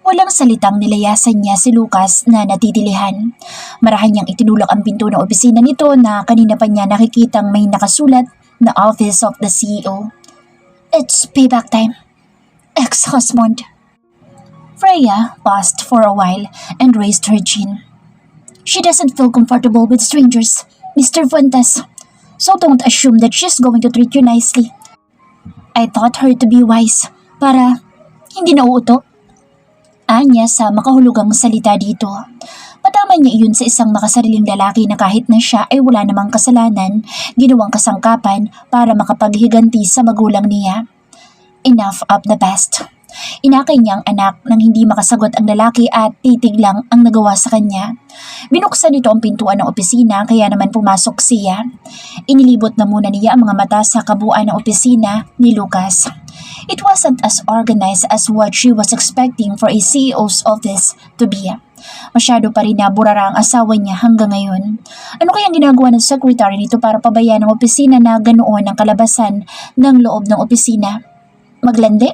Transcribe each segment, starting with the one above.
Walang salitang nilayasan niya si Lucas na natitilihan. Marahan niyang itinulak ang pinto ng opisina nito na kanina pa niya nakikitang may nakasulat na Office of the CEO. It's payback time. Ex-husband. Freya paused for a while and raised her chin. She doesn't feel comfortable with strangers, Mr. Fuentes. So don't assume that she's going to treat you nicely. I taught her to be wise para hindi nauuto. Anya sa makahulugang salita dito. Patama niya iyon sa isang makasariling lalaki na kahit na siya ay wala namang kasalanan, ginawang kasangkapan para makapaghiganti sa magulang niya. Enough of the past. Inakay niya ang anak nang hindi makasagot ang lalaki at titig lang ang nagawa sa kanya. Binuksan nito ang pintuan ng opisina kaya naman pumasok siya. Inilibot na muna niya ang mga mata sa kabuuan ng opisina ni Lucas. It wasn't as organized as what she was expecting for a CEO's office to be. Masyado pa rin naburara ang asawa niya hanggang ngayon. Ano kayang ginagawa ng secretary nito para pabayaan ng opisina na ganoon ang kalabasan ng loob ng opisina? Maglandi?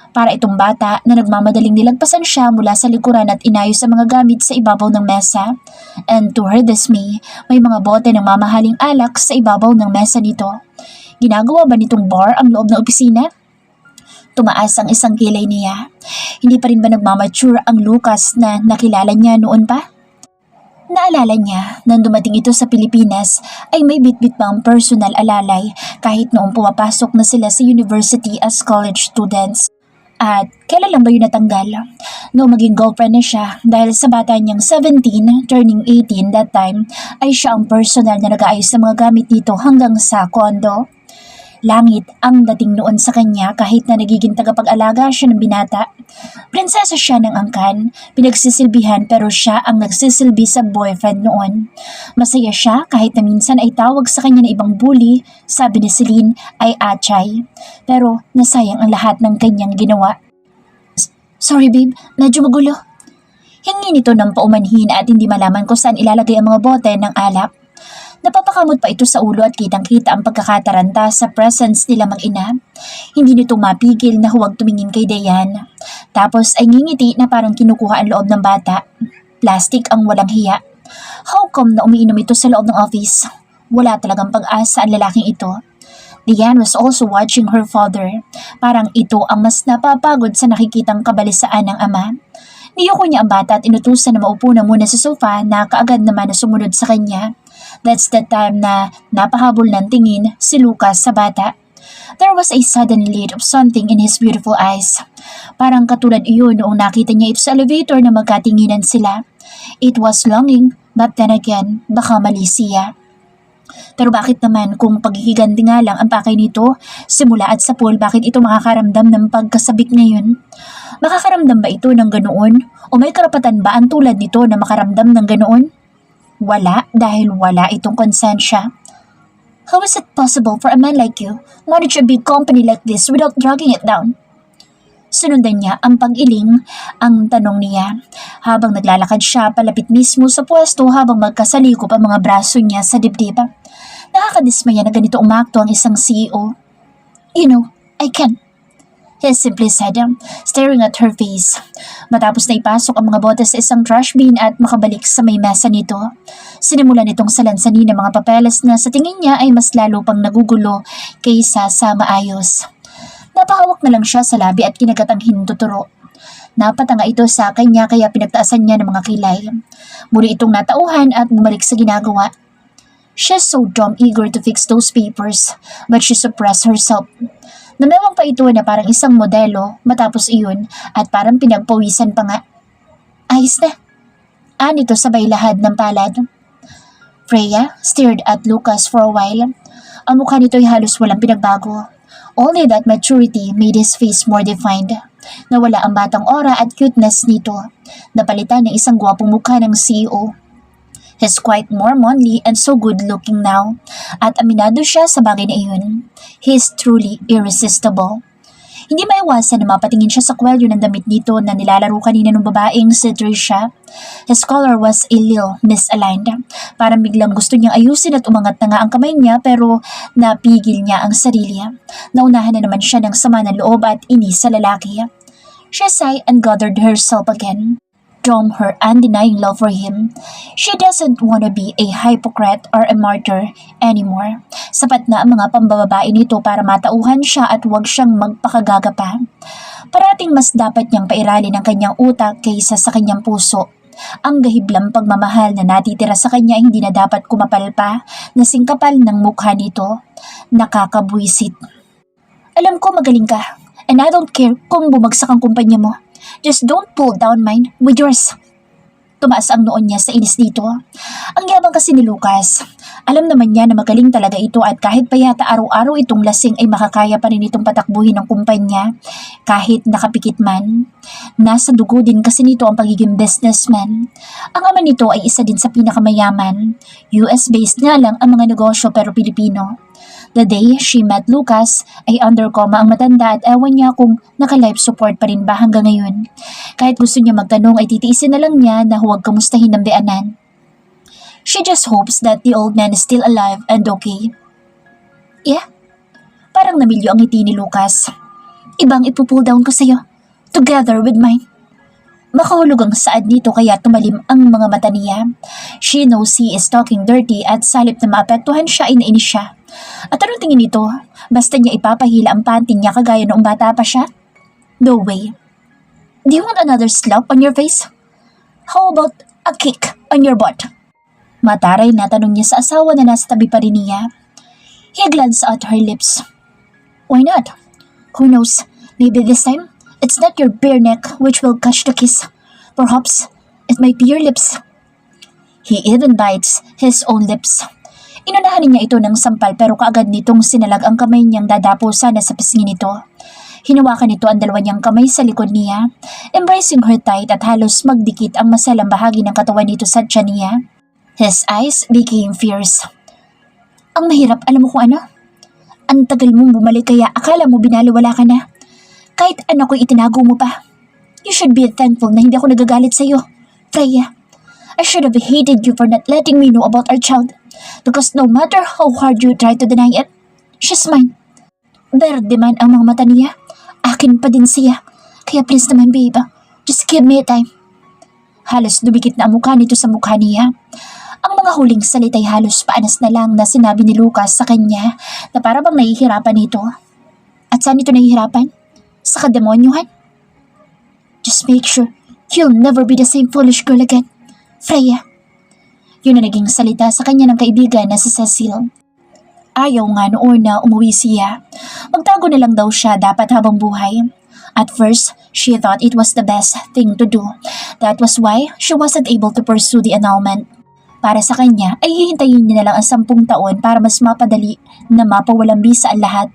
Para itong bata na nagmamadaling nilagpasan siya mula sa likuran at inayos sa mga gamit sa ibabaw ng mesa. And to her dismay, may mga bote ng mamahaling alak sa ibabaw ng mesa nito. Ginagawa ba nitong bar ang loob ng opisina? Tumaas ang isang kilay niya. Hindi pa rin ba nagmamature ang Lucas na nakilala niya noon pa? Naalala niya nang dumating ito sa Pilipinas ay may bitbit pa ang personal alalay kahit noong pumapasok na sila sa university as college students. At kailan lang ba yun natanggal? Noong maging girlfriend na siya dahil sa bata niyang 17, turning 18 that time, ay siya ang personal na nag-aayos sa mga gamit dito hanggang sa condo. Langit ang dating noon sa kanya kahit na nagiging tagapag-alaga siya ng binata. Prinsesa siya ng angkan, pinagsisilbihan pero siya ang nagsisilbi sa boyfriend noon. Masaya siya kahit na minsan ay tawag sa kanya na ibang bully, sabi ni Celine ay Achay. Pero nasayang ang lahat ng kanyang ginawa. Sorry babe, medyo magulo. Hingi nito ng paumanhin at hindi malaman kung saan ilalagay ang mga bote ng alak. Napapakamot pa ito sa ulo at kitang-kita ang pagkakataranta sa presence nila mag-ina. Hindi nito mapigil na huwag tumingin kay Dayan. Tapos ay ngingiti na parang kinukuha ang loob ng bata. Plastic ang walang hiya. How come na umiinom ito sa loob ng office? Wala talagang pag-asa ang lalaking ito. Dayan was also watching her father. Parang ito ang mas napapagod sa nakikitang kabalisaan ng ama. Niyoko niya ang bata at inutusan na maupo na muna sa sofa na kaagad naman na sumunod sa kanya. That's the time na napahabol ng tingin si Lucas sa bata. There was a sudden light of something in his beautiful eyes. Parang katulad iyon noong nakita niya ito sa elevator na magkatinginan sila. It was longing, but then again, baka mali siya. Pero bakit naman kung paghihiganti nga lang ang pakay nito, simula at sa pool, bakit ito makakaramdam ng pagkasabik ngayon? Makakaramdam ba ito ng ganoon? O may karapatan ba ang tulad nito na makaramdam ng ganoon? Wala dahil wala itong konsensya. How is it possible for a man like you manage a big company like this without dragging it down? Sinundan niya ang pag-iling ang tanong niya habang naglalakad siya palapit mismo sa pwesto habang magkasalikop ang mga braso niya sa dibdib. Nakakadismaya na ganito umakto ang isang CEO. You know, I can. He simply said, staring at her face. Matapos na ipasok ang mga bote sa isang trash bin at makabalik sa may mesa nito, sinimulan nitong salansanin ng mga papeles na sa tingin niya ay mas lalo pang nagugulo kaysa sa maayos. Napahawak na lang siya sa labi at kinagat ang hintuturo. Napatanga ito sa kanya kaya pinagtaasan niya ng mga kilay. Muli itong natauhan at bumalik sa ginagawa. She's so damn eager to fix those papers, but she suppressed herself. Namewang pa ito na parang isang modelo matapos iyon at parang pinagpawisan pa nga. Ayos na. Anito sabay lahad ng palad. Freya stared at Lucas for a while. Ang mukha nito ay halos walang pinagbago. Only that maturity made his face more defined. Nawala ang batang aura at cuteness nito. Napalitan ng isang gwapong mukha ng CEO. He's quite more manly and so good looking now. At aminado siya sa bagay na iyon. He's truly irresistible. Hindi maiwasan na mapatingin siya sa kwelyo ng damit nito na nilalaro kanina ng babaeng si Trisha. His collar was a little misaligned. Parang biglang gusto niyang ayusin at umangat na nga ang kamay niya pero napigil niya ang sarili. Naunahan na naman siya ng sama ng loob at inis sa lalaki. She sighed and gathered herself again. From her undenying love for him, she doesn't want to be a hypocrite or a martyr anymore. Sapat na ang mga pambababae nito para matauhan siya at huwag siyang magpakagaga pa. Parating mas dapat niyang pairalin ang kanyang utak kaysa sa kanyang puso. Ang gahiblang pagmamahal na natitira sa kanya ay hindi na dapat kumapal pa na singkapal ng mukha nito. Nakakabwisit. Alam ko magaling ka, and I don't care kung bumagsak ang kumpanya mo. Just don't pull down mine with yours. Tumaas ang noon niya sa inis dito. Ang yabang kasi ni Lucas. Alam naman niya na magaling talaga ito at kahit pa yata araw-araw itong lasing ay makakaya pa rin itong patakbuhin ng kumpanya kahit nakapikit man. Nasa dugo din kasi nito ang pagiging businessman. Ang ama nito ay isa din sa pinakamayaman. US-based nga lang ang mga negosyo pero Pilipino. The day she met Lucas ay under coma ang matanda at ewan niya kung naka-life support pa rin ba hanggang ngayon. Kahit gusto niya magtanong ay titiisin na lang niya na huwag kamustahin ng beanan. She just hopes that the old man is still alive and okay. Yeah? Parang namilyo ang ngiti ni Lucas. Ibang ipupull down ko sa'yo, together with mine. Makahulog ang saad nito kaya tumalim ang mga mata niya. She knows he is talking dirty at salip na maapektuhan siya ay nainis siya. At anong tingin nito? Basta niya ipapahila ang panty niya kagaya noong bata pa siya? No way. Do you want another slap on your face? How about a kick on your butt? Mataray na tanong niya sa asawa na nasa tabi pa rin niya. He glanced at her lips. Why not? Who knows? Maybe this time, it's not your bare neck which will catch the kiss. Perhaps, it might be your lips. He even bites his own lips. Inunahan niya ito ng sampal pero kaagad nitong sinalag ang kamay niyang dadapo sana sa pisngi nito. Hinawakan nito ang dalawa niyang kamay sa likod niya, embracing her tight at halos magdikit ang masalang bahagi ng katawan nito sa tiyan niya. His eyes became fierce. Ang mahirap, alam mo kung ano? Ang tagal mong bumalik kaya akala mo binaliwala ka na. Kahit ano ko'y itinago mo pa. You should be thankful na hindi ako nagagalit sa'yo, Freya. I should have hated you for not letting me know about our child. Because no matter how hard you try to deny it, she's mine. Berde man ang mga mata niya. Akin pa din siya. Kaya please naman babe, just give me a time. Halos dumikit na ang mukha nito sa mukha niya. Ang mga huling salita'y halos paanas na lang na sinabi ni Lucas sa kanya na para bang nahihirapan nito. At saan ito nahihirapan? Sa kademonyuhan? Just make sure you'll never be the same foolish girl again, Freya. Yun na naging salita sa kanya ng kaibigan na si Cecil. Ayaw nga noon na umuwi siya. Magtago na lang daw siya dapat habang buhay. At first, she thought it was the best thing to do. That was why she wasn't able to pursue the annulment. Para sa kanya ay hihintayin niya na lang ang 10 taon para mas mapadali na mapawalang bisa ang lahat.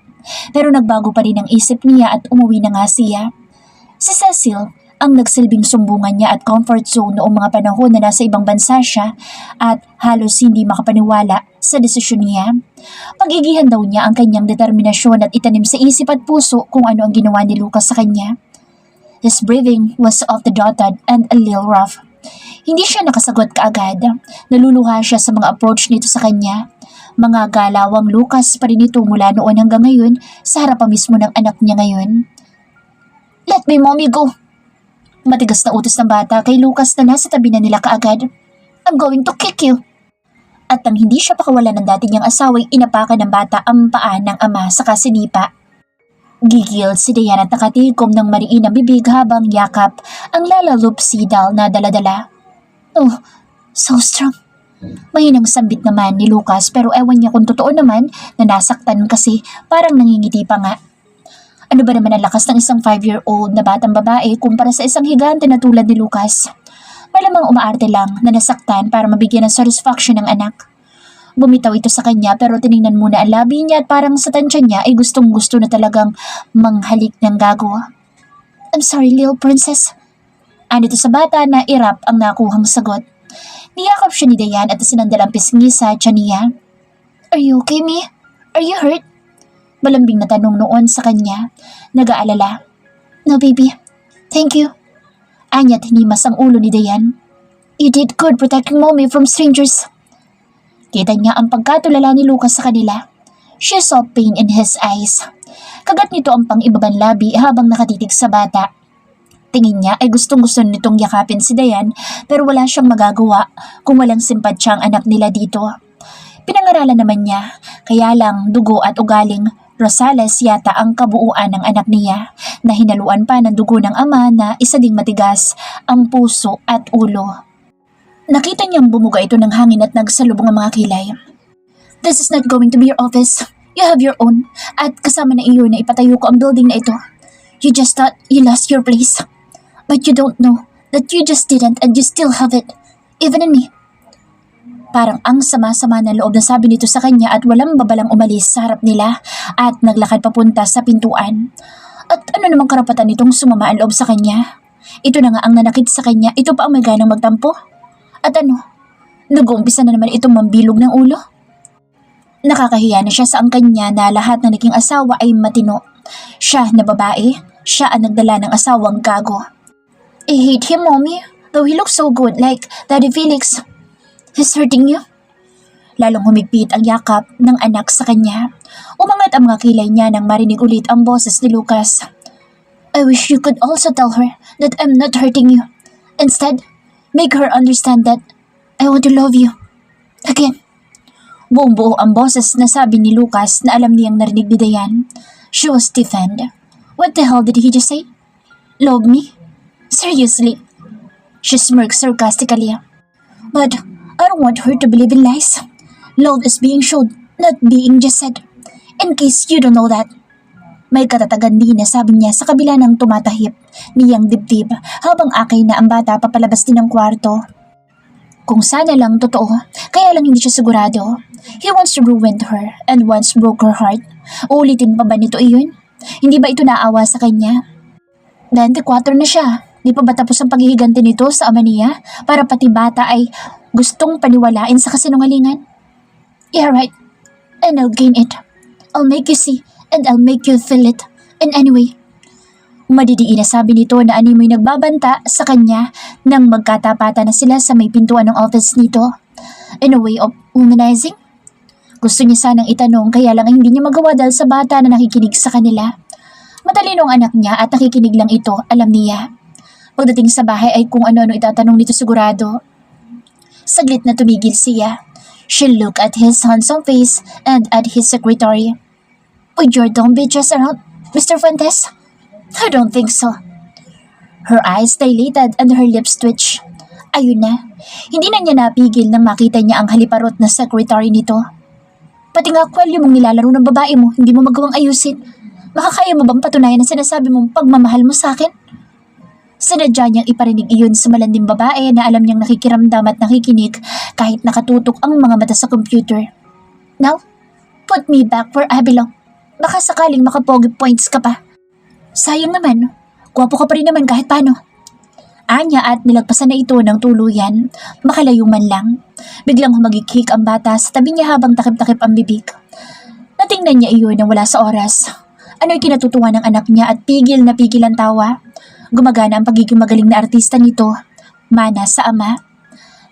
Pero nagbago pa rin ang isip niya at umuwi na nga siya. Si Cecil ang nagsilbing sumbungan niya at comfort zone noong mga panahon na nasa ibang bansa siya at halos hindi makapaniwala sa desisyon niya. Pagigihan daw niya ang kanyang determinasyon at itanim sa isip at puso kung ano ang ginawa ni Lucas sa kanya. His breathing was off-the-dotted and a little rough. Hindi siya nakasagot kaagad. Naluluha siya sa mga approach nito sa kanya. Mga galawang Lucas pa rin ito mula noon hanggang ngayon sa harapan mismo ng anak niya ngayon. Let me mommy go. Matigas na utos ng bata kay Lucas na nasa tabi na nila kaagad. I'm going to kick you. At nang hindi siya pakawala ng dati niyang asawa'y inapakan ng bata ang paa ng ama sa kasinipa. Gigil si Diana at nakatikom ng mariin ang bibig habang yakap ang lalalup sidal na daladala. Oh, so strong. Mahinang sambit naman ni Lucas pero ewan niya kung totoo naman na nasaktan kasi parang nangingiti pa nga. Ano ba naman ang lakas ng isang 5-year-old na batang babae kumpara sa isang higante na tulad ni Lucas? Malamang umaarte lang na nasaktan para mabigyan ng satisfaction ng anak. Bumitaw ito sa kanya pero tiningnan muna ang labi niya at parang sa tansya niya ay gustong gusto na talagang manghalik ng gago. I'm sorry, little princess. Anito sa bata na irap ang nakuhang sagot. Niyakap siya ni Dayan at sinandal ang pisngi sa tiyan niya. Are you okay, Mi? Are you hurt? Malambing na tanong noon sa kanya. Nag-aalala. No, baby. Thank you. Anya't hinimas ang ulo ni Dayan. You did good protecting mommy from strangers. Kita niya ang pagkatulala ni Lucas sa kanila. She saw pain in his eyes. Kagat nito ang pang-ibabang labi habang nakatitig sa bata. Tingin niya ay gustong-gusto nitong yakapin si Dayan pero wala siyang magagawa kung walang simpatsya ang anak nila dito. Pinangaralan naman niya, kaya lang dugo at ugaling Rosales yata ang kabuuan ng anak niya na hinaluan pa ng dugo ng ama na isa ding matigas ang puso at ulo. Nakita niyang bumuga ito ng hangin at nagsalubong ang mga kilay. This is not going to be your office. You have your own. At kasama na iyo na ipatayo ko ang building na ito. You just thought you lost your place. But you don't know that you just didn't and you still have it. Even in me. Parang ang sama-sama na loob na sabi nito sa kanya at walang babalang umalis sa harap nila at naglakad papunta sa pintuan. At ano namang karapatan nitong sumama ang loob sa kanya? Ito na nga ang nanakit sa kanya, ito pa ang may ganang magtampo. At ano? Nag-uumpisa na naman itong mambilog ng ulo? Nakakahiya na siya sa ang kanya na lahat na naging asawa ay matino. Siya na babae, siya ang nagdala ng asawang gago. I hate him, Mommy. Though he looks so good, like Daddy Felix. He's hurting you? Lalong humigpit ang yakap ng anak sa kanya. Umangat ang mga kilay niya nang marinig ulit ang boses ni Lucas. I wish you could also tell her that I'm not hurting you. Instead, make her understand that I want to love you. Again. Buong-buo ang boses na sabi ni Lucas na alam niyang narinig ni Dayan. She was stiffened. What the hell did he just say? Love me? Seriously? She smirked sarcastically. But I don't want her to believe in lies. Love is being showed, not being just said. In case you don't know that. May katatagan din na sabi niya sa kabila ng tumatahip niyang dibdib habang akay na ang bata papalabas din ng kwarto. Kung sana lang totoo, kaya lang hindi siya sigurado. He wants to ruin her and once broke her heart. Uulitin pa ba nito iyon? Hindi ba ito naawa sa kanya? 24 na siya. Di pa ba tapos ang paghihiganti nito sa ama niya para pati bata ay gustong paniwalain sa kasinungalingan? Yeah, right. And I'll gain it. I'll make you see and I'll make you feel it. And anyway, madidiin na sabi nito na animoy nagbabanta sa kanya nang magkatapatan na sila sa may pintuan ng office nito. In a way of womanizing? Gusto niya sanang itanong kaya lang hindi niya magawa dahil sa bata na nakikinig sa kanila. Matalino ang anak niya at nakikinig lang ito, alam niya. Pagdating sa bahay ay kung ano-ano itatanong nito sigurado. Saglit na tumigil siya. She looked at his handsome face and at his secretary. Would your dome be just around, Mr. Fuentes? I don't think so. Her eyes dilated and her lips twitched. Ayun na. Hindi na niya napigil nang makita niya ang haliparot na secretary nito. Pati nga kwelyo mong nilalaro ng babae mo, hindi mo magawang ayusin. Makakaya mo bang patunayan ang sinasabi mong pagmamahal mo sa akin? Sinadya niyang iparinig iyon sa malanding babae na alam niyang nakikiramdam at nakikinig kahit nakatutok ang mga mata sa computer. Now, put me back where I belong. Baka sakaling makapogi points ka pa. Sayang naman, gwapo ka pa rin naman kahit paano. Anya at nilagpasan na ito ng tuluyan, makalayo man lang. Biglang humagikik ang bata sa tabi niya habang takip-takip ang bibig. Natingnan niya iyon nang wala sa oras. Ano'y kinatutuwa ng anak niya at pigil na pigil ang tawa. Gumagana ang pagiging magaling na artista nito. Mana sa ama.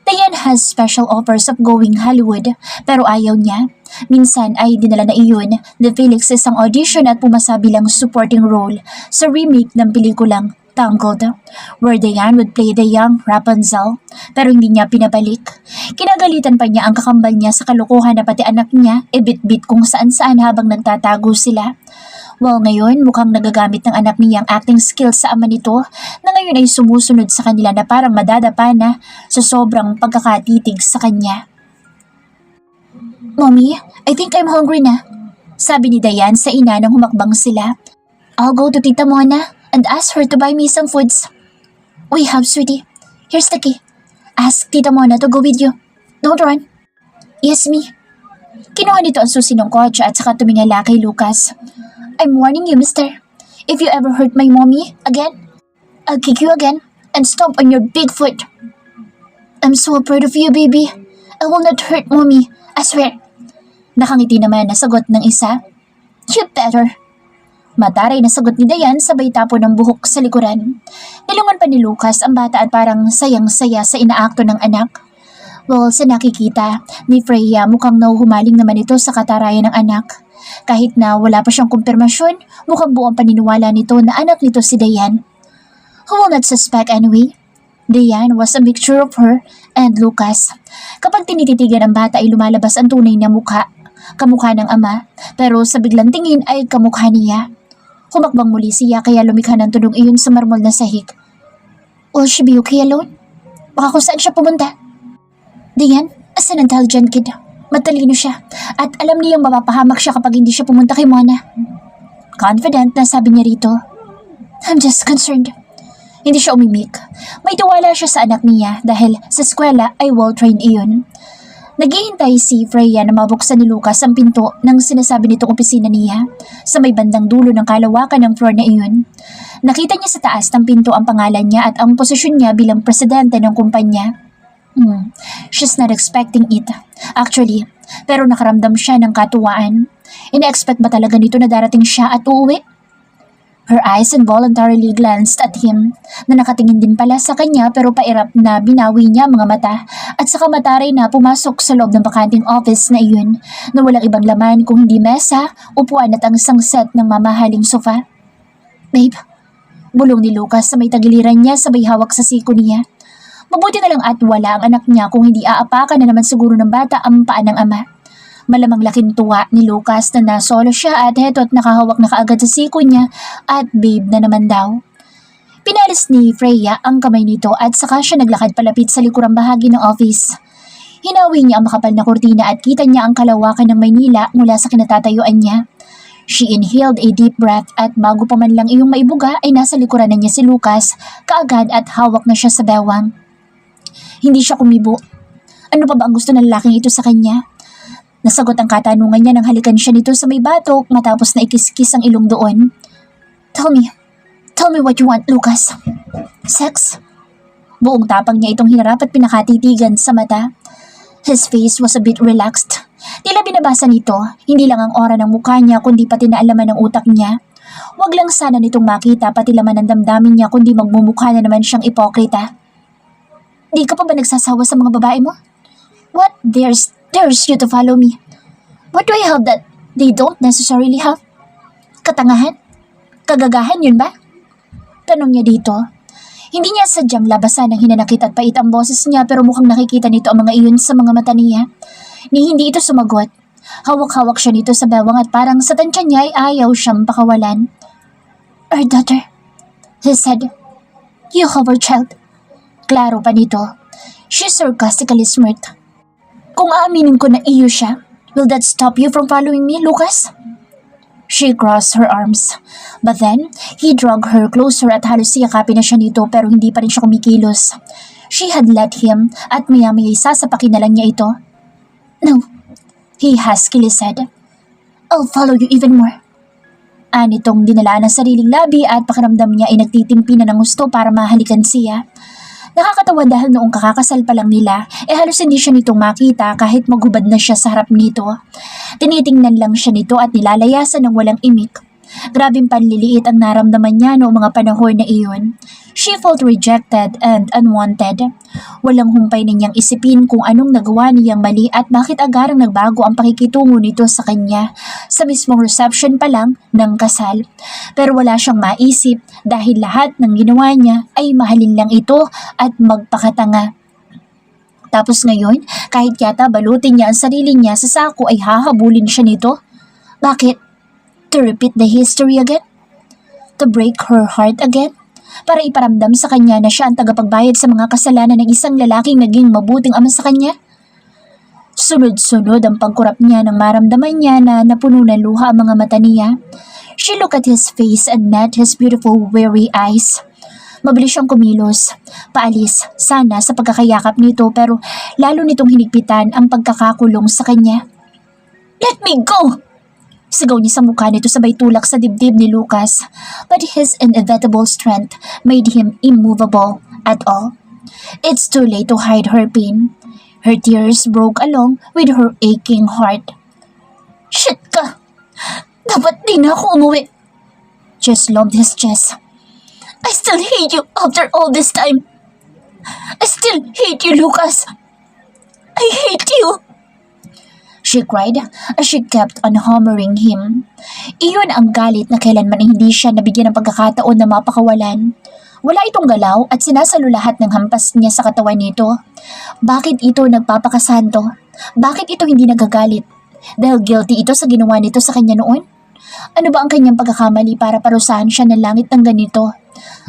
Dayan has special offers of going Hollywood pero ayaw niya. Minsan ay dinala na iyon ni Felix sa isang audition at pumasa bilang supporting role sa remake ng pelikulang Tangled, where Dayan would play the young Rapunzel, pero hindi niya pinabalik. Kinagalitan pa niya ang kakambal niya sa kalokohan na pati anak niya bit-bit kung saan-saan habang nagtatago sila. Well, ngayon mukhang nagagamit ng anak niya ang acting skills sa ama nito na ngayon ay sumusunod sa kanila na parang madadapa na sa sobrang pagkakatitig sa kanya. Mommy, I think I'm hungry na, sabi ni Dayan sa ina nang humakbang sila. I'll go to Tita Mona and ask her to buy me some foods. We have, sweetie. Here's the key. Ask Tita Mona to go with you. Don't run. Yes, me. Kinuha nito ang susi ng kotse at saka tumingala kay Lucas. I'm warning you, mister. If you ever hurt my mommy again, I'll kick you again and stomp on your big foot. I'm so proud of you, baby. I will not hurt mommy. I swear. Nakangiti naman na sagot ng isa. You better. Mataray na sagot ni Dayan sabay tapo ng buhok sa likuran. Nilungan pa ni Lucas ang bata at parang sayang-saya sa inaakto ng anak. Well, sa nakikita ni Freya mukhang nauhumaling naman ito sa katarayan ng anak. Kahit na wala pa siyang kumpirmasyon, mukhang buong paniniwala nito na anak nito si Dayan. Who will not suspect anyway? Diane was a mixture of her and Lucas. Kapag tinititigan ang bata ay lumalabas ang tunay na mukha, kamukha ng ama, pero sa biglang tingin ay kamukha niya. Humakbang muli siya kaya lumikha ng tunog iyon sa marmol na sahig. Will she be okay alone? Baka kung saan siya pumunta. Diane, as an intelligent kid, matalino siya at alam niyang mapapahamak siya kapag hindi siya pumunta kay Mona. Confident na sabi niya rito. I'm just concerned. Hindi siya umimik. May tiwala siya sa anak niya dahil sa eskwela ay well-trained iyon. Naghihintay si Freya na mabuksan ni Lucas ang pinto ng sinasabi nitong opisina niya sa may bandang dulo ng kalawakan ng floor na iyon. Nakita niya sa taas ng pinto ang pangalan niya at ang posisyon niya bilang presidente ng kumpanya. She's not expecting it. Actually, pero nakaramdam siya ng katuwaan. Ina-expect ba talaga nito na darating siya at uuwi? Her eyes involuntarily glanced at him, na nakatingin din pala sa kanya pero pairap na binawi niya mga mata at saka mataray na pumasok sa loob ng bakanting office na iyon na walang ibang laman kung hindi mesa, upuan at ang isang set ng mamahaling sofa. Babe, bulong ni Lucas sa may tagiliran niya sabay hawak sa siko niya. Mabuti na lang at wala ang anak niya kung hindi aapakan na naman siguro ng bata ang paa ng ama. Malamang laking tuwa ni Lucas na nasolo siya at heto't nakahawak na kaagad sa siko niya at babe na naman daw. Pinalis ni Freya ang kamay nito at saka siya naglakad palapit sa likurang bahagi ng office. Hinawi niya ang makapal na kurtina at kita niya ang kalawakan ng Maynila mula sa kinatatayuan niya. She inhaled a deep breath at bago pa man lang iyong maibuga ay nasa likuran na niya si Lucas kaagad at hawak na siya sa bewang. Hindi siya kumibo. Ano pa ba ang gusto ng lalaking ito sa kanya? Nasagot ang katanungan niya nang halikan siya nito sa may batok matapos na ikiskis ang ilong doon. Tell me what you want, Lucas. Sex? Buong tapang niya itong hinarap at pinakatitigan sa mata. His face was a bit relaxed. Tila binabasa nito, hindi lang ang aura ng mukha niya kundi pati naalaman ng utak niya. Huwag lang sana nitong makita pati laman ng damdamin niya kundi magmumukha na naman siyang ipokrita. Di ka pa ba nagsasawa sa mga babae mo? What dares you to follow me? What do I have that they don't necessarily have? Katangahan? Kagagahan yun ba? Tanong niya dito. Hindi niya sadyang labasan ng hinanakit at pait ang boses niya pero mukhang nakikita nito ang mga iyon sa mga mata niya. Ni hindi ito sumagot. Hawak-hawak siya nito sa bewang at parang sa tansya niya ay ayaw siyang pakawalan. Our daughter, he said. You have our child. Klaro pa nito. She sarcastically smirked. Kung aaminin ko na iyo siya, will that stop you from following me, Lucas? She crossed her arms. But then, he dragged her closer at halos siyakapin na siya nito pero hindi pa rin siya kumikilos. She had let him at maya-maya sasapakin na lang niya ito. No, he huskily said. I'll follow you even more. Anitong dinalaan ng sariling labi at pakiramdam niya ay nagtitimpi na ng gusto para mahalikan siya. Nakakatawa dahil noong kakakasal pa lang nila, halos hindi siya nitong makita kahit maghubad na siya sa harap nito. Tinitingnan lang siya nito at nilalayasan ng walang imik. Grabing panliliit ang naramdaman niya noong mga panahon na iyon. She felt rejected and unwanted. Walang humpay na niyang isipin kung anong nagawa niyang mali at bakit agarang nagbago ang pakikitungo nito sa kanya sa mismong reception pa lang ng kasal. Pero wala siyang maisip dahil lahat ng ginawa niya ay mahalin lang ito at magpakatanga. Tapos ngayon, kahit yata balutin niya ang sarili niya sa sako ay hahabulin siya nito. Bakit? To repeat the history again? To break her heart again? Para iparamdam sa kanya na siya ang tagapagbayad sa mga kasalanan ng isang lalaking naging mabuting ama sa kanya? Sunod-sunod ang pagkurap niya nang maramdaman niya na napuno ng luha ang mga mata niya. She looked at his face and met his beautiful weary eyes. Mabilis siyang kumilos, paalis sana sa pagkakayakap nito pero lalo nitong hinigpitan ang pagkakakulong sa kanya. Let me go! Sigaw niya sa mukha nito sabay tulak sa dibdib ni Lucas, but his inevitable strength made him immovable at all. It's too late to hide her pain. Her tears broke along with her aching heart. Shit ka! Dapat di na ako umuwi. Just lumped his chest. I still hate you after all this time. I still hate you, Lucas. I hate you. She cried as she kept on hammering him. Iyon ang galit na kailanman ay hindi siya nabigyan ng pagkakataon na mapakawalan. Wala itong galaw at sinasalo lahat ng hampas niya sa katawan nito. Bakit ito nagpapakasanto? Bakit ito hindi nagagalit? Dahil guilty ito sa ginawa nito sa kanya noon? Ano ba ang kanyang pagkakamali para parusahan siya ng langit ng ganito?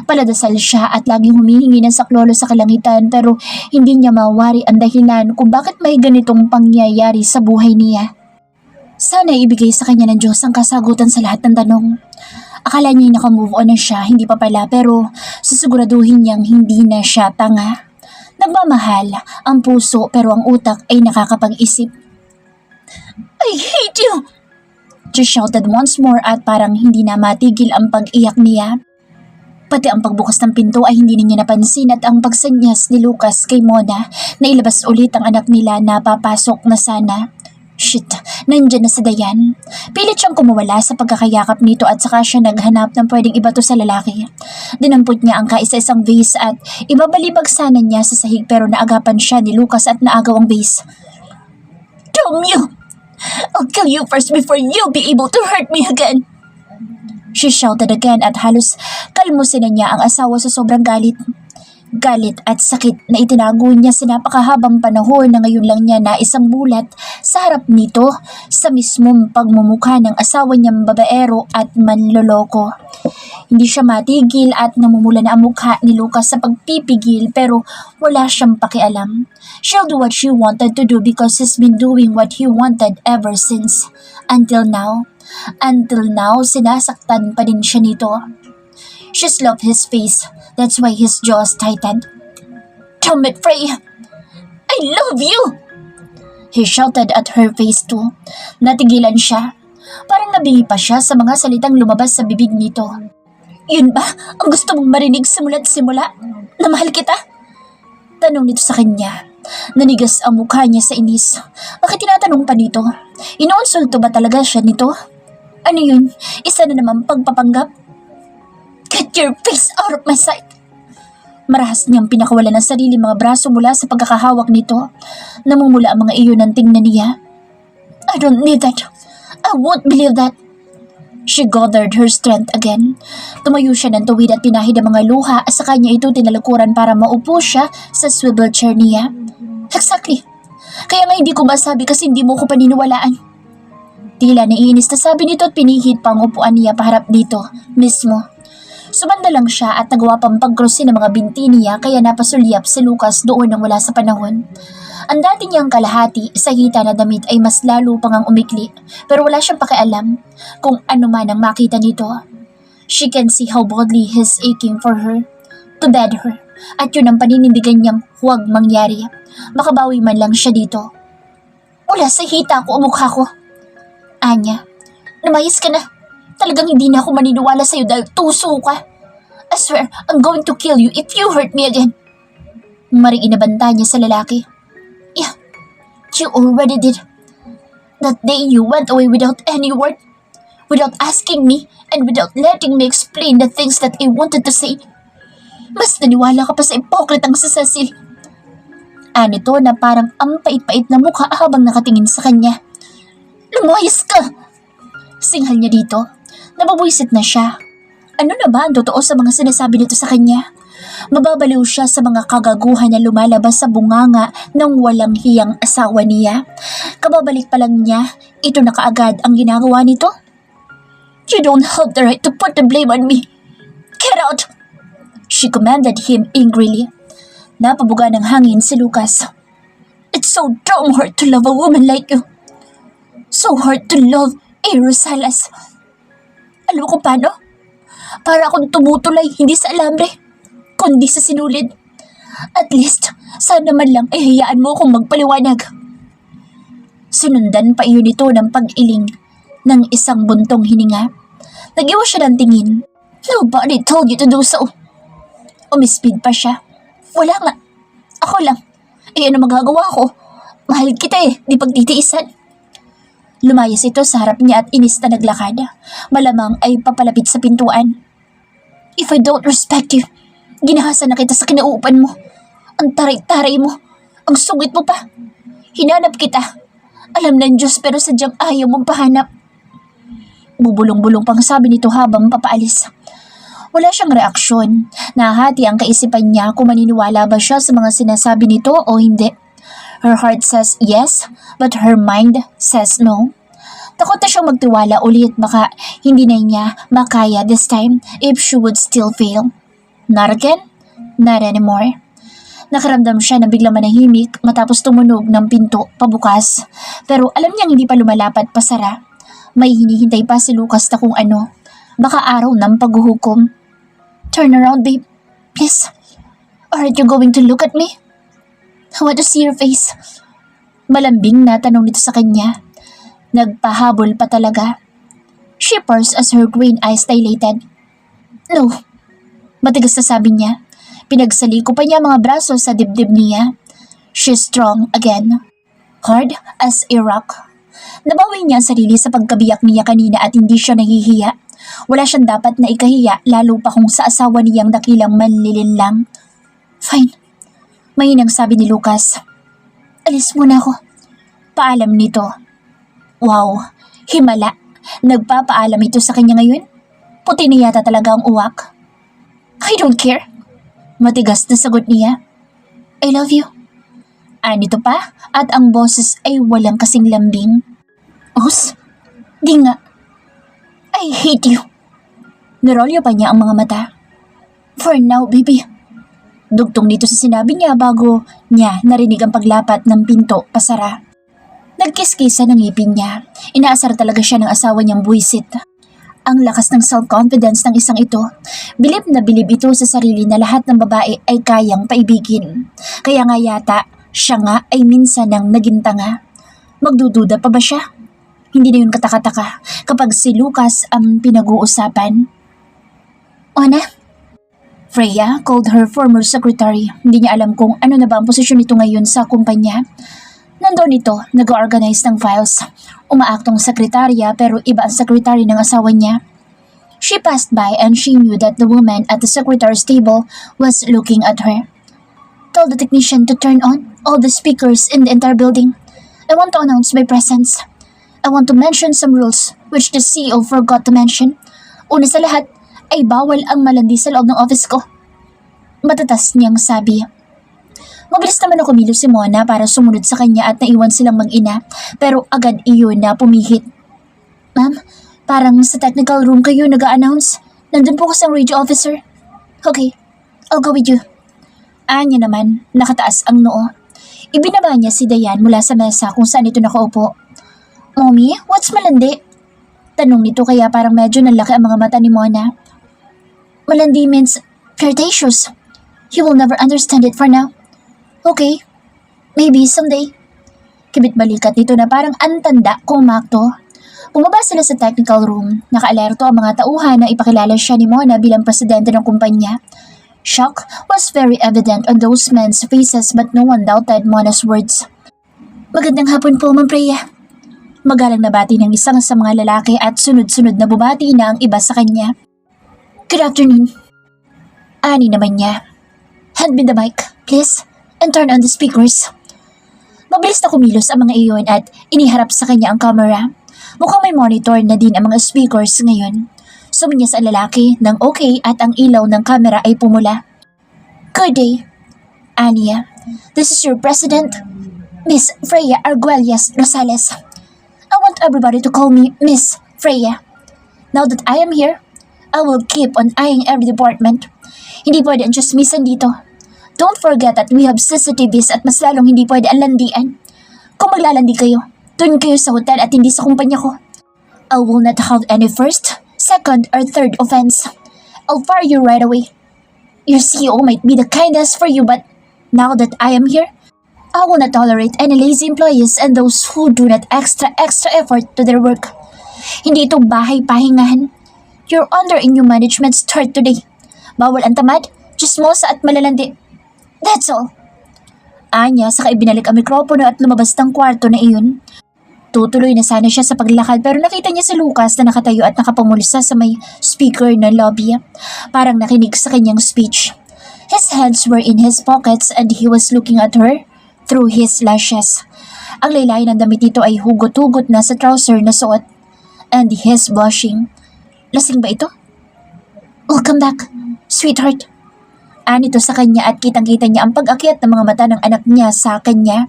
Paladasal siya at laging humihingi ng saklolo sa kalangitan pero hindi niya mawari ang dahilan kung bakit may ganitong pangyayari sa buhay niya. Sana ibigay sa kanya ng Diyos ang kasagutan sa lahat ng tanong. Akala niya nakamove on na siya, hindi pa pala pero susiguraduhin niyang hindi na siya tanga. Nagmamahal ang puso pero ang utak ay nakakapag-isip. I hate you! She shouted once more at parang hindi na matigil ang pag-iyak niya. Pati ang pagbukas ng pinto ay hindi niya napansin at ang pagsanyas ni Lucas kay Mona na ilabas ulit ang anak nila na papasok na sana. Shit, nandyan na si Dayan. Pilit siyang kumawala sa pagkakayakap nito at saka siya naghanap ng pwedeng ibato sa lalaki. Dinampot niya ang kaisa-isang vase at ibabalibag sana niya sa sahig pero naagapan siya ni Lucas at naagaw ang vase. Damn you! I'll kill you first before you'll be able to hurt me again! She shouted again at halos kalmusin na niya ang asawa sa sobrang galit. Galit at sakit na itinago niya sa napakahabang panahon na ngayon lang niya na isang bulat sa harap nito sa mismong pagmumukha ng asawa niyang babaero at manloloko. Hindi siya matigil at namumula na ang mukha ni Lucas sa pagpipigil pero wala siyang pakialam. She'll do what she wanted to do because he's been doing what he wanted ever since. Until now, sinasaktan pa din siya nito. She slapped his face. That's why his jaws tightened. Damn it, Freya! I love you! He shouted at her face too. Natigilan siya. Parang nabingi pa siya sa mga salitang lumabas sa bibig nito. Yun ba ang gusto mong marinig simula't simula? Na mahal kita? Tanong nito sa kanya. Nanigas ang mukha niya sa inis. Bakit tinatanong pa nito? Inuunsulto ba talaga siya nito? Ano yun? Isa na naman pagpapanggap? Get your face out of my sight! Marahas niyang pinakawalan ng sarili mga braso mula sa pagkakahawak nito. Namumula ang mga iyon ng tingnan niya. I don't need that. I won't believe that. She gathered her strength again. Tumayo siya ng tuwid at pinahid ang mga luha at sa kanya ito tinalakuran para maupo siya sa swivel chair niya. Exactly. Kaya nga hindi ko masabi kasi hindi mo ko paniniwalaan. Tila naiinis na sabi nito at pinihid pa ang upuan niya paharap dito, mismo. Sumanda lang siya at nagawa pang pagkrosin ng mga binti niya kaya napasulyap si Lucas doon nang wala sa panahon. Ang dati niyang kalahati sa hita na damit ay mas lalo pang ang umikli pero wala siyang pakialam kung ano man ang makita nito. She can see how badly he's aching for her, to bed her, at yun ang paninindigan niyang huwag mangyari. Makabawi man lang siya dito. Wala sa hita ko ang mukha ko. Anya, namayas ka na. Talagang hindi na ako maniniwala sa'yo dahil tuso ka. I swear, I'm going to kill you if you hurt me again. Maring inabanta niya sa lalaki. Yeah, you already did. That day you went away without any word, without asking me, and without letting me explain the things that I wanted to say. Mas naniwala ka pa sa ipokritang si Cecil. Anito na parang ang pait-pait na mukha habang nakatingin sa kanya. Lumayas ka! Singhal niya dito. Nababuisit na siya. Ano na ba ang totoo sa mga sinasabi nito sa kanya? Mababaliw siya sa mga kagaguhan na lumalabas sa bunganga ng walang hiyang asawa niya. Kababalik pa lang niya, ito na kaagad ang ginagawa nito. You don't have the right to put the blame on me. Get out! She commanded him angrily. Napabuga ng hangin si Lucas. It's so damn hard to love a woman like you. So hard to love a Rosales. Alam mo kung paano? Para akong tumutulay hindi sa alambre, kundi sa sinulid. At least, sana man lang ay hayaan mo akong magpaliwanag. Sinundan pa iyon nito ng pag-iling ng isang buntong hininga. Nag-iwas siya ng tingin. Nobody told you to do so. Umispid pa siya. Wala nga. Ako lang. Ano magagawa ko? Mahal kita di pagtitiisan. Lumayas ito sa harap niya at inis na naglakad. Malamang ay papalapit sa pintuan. If I don't respect you, ginahasan na kita sa kinauupan mo. Ang taray-taray mo. Ang sungit mo pa. Hinanap kita. Alam ng Diyos pero sadyang ayaw mong pahanap. Bubulong-bulong pang sabi nito habang papaalis. Wala siyang reaksyon. Nahati ang kaisipan niya kung maniniwala ba siya sa mga sinasabi nito o hindi. Her heart says yes, but her mind says no. Takot na siyang magtiwala ulit, baka hindi na niya makaya this time if she would still fail. Not again? Not anymore. Nakaramdam siya na biglang manahimik matapos tumunog ng pinto pabukas. Pero alam niyang hindi pa lumalapat pasara. May hinihintay pa si Lucas na kung ano. Baka araw ng paghuhukom. Turn around, babe. Please. Aren't you going to look at me? I want to see your face. Malambing na tanong nito sa kanya. Nagpahabol pa talaga. She paused as her green eyes dilated. No. Matigas na sabi niya. Pinagsaliko pa niya mga braso sa dibdib niya. She's strong again. Hard as a rock. Nabawi niya ang sarili sa pagkabiyak niya kanina at hindi siya nahihiya. Wala siyang dapat na ikahiya lalo pa kung sa asawa niyang dakilang manlilinlang. Fine. Mahinang sabi ni Lucas. Alis muna ako. Paalam nito. Wow, himala. Nagpapaalam ito sa kanya ngayon? Puti na yata talaga ang uwak. I don't care. Matigas na sagot niya. I love you. Anito pa at ang boses ay walang kasing lambing. Os? Di nga. I hate you. Nirolyo pa niya ang mga mata. For now, baby. Dugtong dito sa sinabi niya bago niya narinig ang paglapat ng pinto pasara. Nagkiskisa ng ngipin niya. Inaasar talaga siya ng asawa niyang buwisit. Ang lakas ng self-confidence ng isang ito. Bilib na bilib ito sa sarili na lahat ng babae ay kayang paibigin. Kaya nga yata, siya nga ay minsan nang naging tanga. Magdududa pa ba siya? Hindi na yun katakataka kapag si Lucas ang pinag-uusapan. Ana? Freya called her former secretary. Hindi niya alam kung ano na ba ang posisyon nito ngayon sa kumpanya. Nandoon ito, nag-organize ng files. Umaaktong sekretarya pero iba ang sekretary ng asawa niya. She passed by and she knew that the woman at the secretary's table was looking at her. Told the technician to turn on all the speakers in the entire building. I want to announce my presence. I want to mention some rules which the CEO forgot to mention. Una sa lahat ay bawal ang malandi sa loob ng office ko. Matatas niyang sabi. Mabilis naman ako kumilos si Mona para sumunod sa kanya at naiwan silang mag-ina pero agad iyon na pumihit. Ma'am, parang sa technical room kayo nag-a-announce. Nandun po kasang radio officer. Okay, I'll go with you. Anya naman, nakataas ang noo. Ibinaba niya si Dayan mula sa mesa kung saan ito nakaupo. Mommy, what's malandi? Tanong nito kaya parang medyo nalaki ang mga mata ni Mona. Malandi means flirtatious. You will never understand it for now. Okay, maybe someday. Kibit balikat nito na parang antanda kung makto. Bumaba sila sa technical room. Nakaalerto ang mga tauhan na ipakilala siya ni Mona bilang presidente ng kumpanya. Shock was very evident on those men's faces but no one doubted Mona's words. Magandang hapon po, Ma'am Freya. Magalang na bati ng isang sa mga lalaki at sunod-sunod na bubati na ang iba sa kanya. Good afternoon. Ani naman niya. Hand me the mic, please, and turn on the speakers. Mabilis na kumilos ang mga iyon at iniharap sa kanya ang camera. Mukhang may monitor na din ang mga speakers ngayon. Suminya sa lalaki ng okay at ang ilaw ng camera ay pumula. Good day, Ania. This is your president, Miss Freya Arguelles Rosales. I want everybody to call me Miss Freya. Now that I am here, I will keep on eyeing every department. Hindi pwede ang chismisan dito. Don't forget that we have CCTVs at mas lalong hindi pwede ang landian. Kung maglalandi kayo, dun kayo sa hotel at hindi sa kumpanya ko. I will not have any first, second, or third offense. I'll fire you right away. Your CEO might be the kindest for you but now that I am here, I will not tolerate any lazy employees and those who do not extra effort to their work. Hindi ito bahay pahingahan. You're under a new management start today. Bawal ang tamad, chismosa at malalandi. That's all. Anya, saka ibinalik ang mikropono at lumabas ng kwarto na iyon. Tutuloy na sana siya sa paglakad pero nakita niya si Lucas na nakatayo at nakapamulsa sa may speaker ng lobby. Parang nakinig sa kanyang speech. His hands were in his pockets and he was looking at her through his lashes. Ang laylay ng damit nito ay hugot-hugot na sa trouser na suot. And he's blushing. Lasing ba ito? Welcome back, sweetheart. Anito sa kanya at kitang-kita niya ang pag-akyat ng mga mata ng anak niya sa kanya.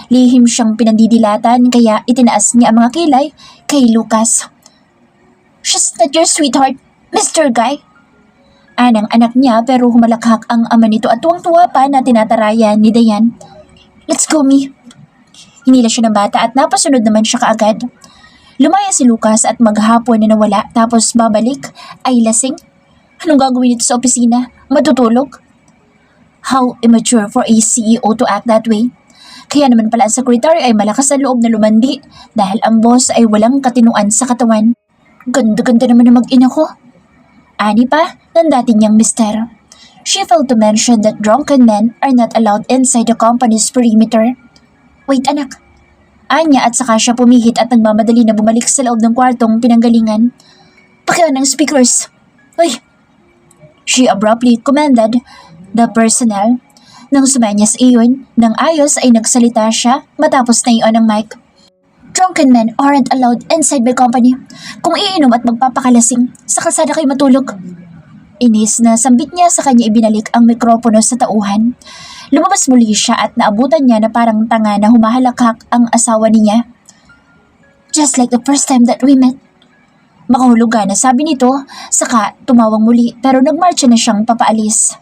Lihim siyang pinandidilatan kaya itinaas niya ang mga kilay kay Lucas. She's not your sweetheart, Mr. Guy. Anang anak niya pero humalakhak ang ama nito at tuwang-tuwa pa na tinatarayan ni Dayan. Let's go, Mi. Hinila siya ng bata at napasunod naman siya kaagad. Lumaya si Lucas at maghapon na nawala tapos babalik ay lasing. Anong gagawin nito sa opisina? Matutulog? How immature for a CEO to act that way. Kaya naman pala ang secretary ay malakas sa loob na lumandi dahil ang boss ay walang katinuan sa katawan. Ganda-ganda naman na mag-ina ko. Ani pa ng dati niyang mister. She failed to mention that drunken men are not allowed inside the company's perimeter. Wait anak. Anya at saka siya pumihit at nagmamadali na bumalik sa loob ng kwartong pinanggalingan. Pakiwan ng speakers. Uy! She abruptly commanded the personnel. Nang sumanyas iyon, nang ayos ay nagsalita siya matapos na iyon ang mic. Drunken men aren't allowed inside my company. Kung iinom at magpapakalasing, sa kalsada kayo matulog. Inis na sambit niya sa kanya ibinalik ang mikropono sa tauhan. Lumabas muli siya at naabutan niya na parang tanga na humahalakhak ang asawa niya. Just like the first time that we met. Makahulugan na sabi nito, saka tumawang muli pero nagmarcha na siyang papaalis.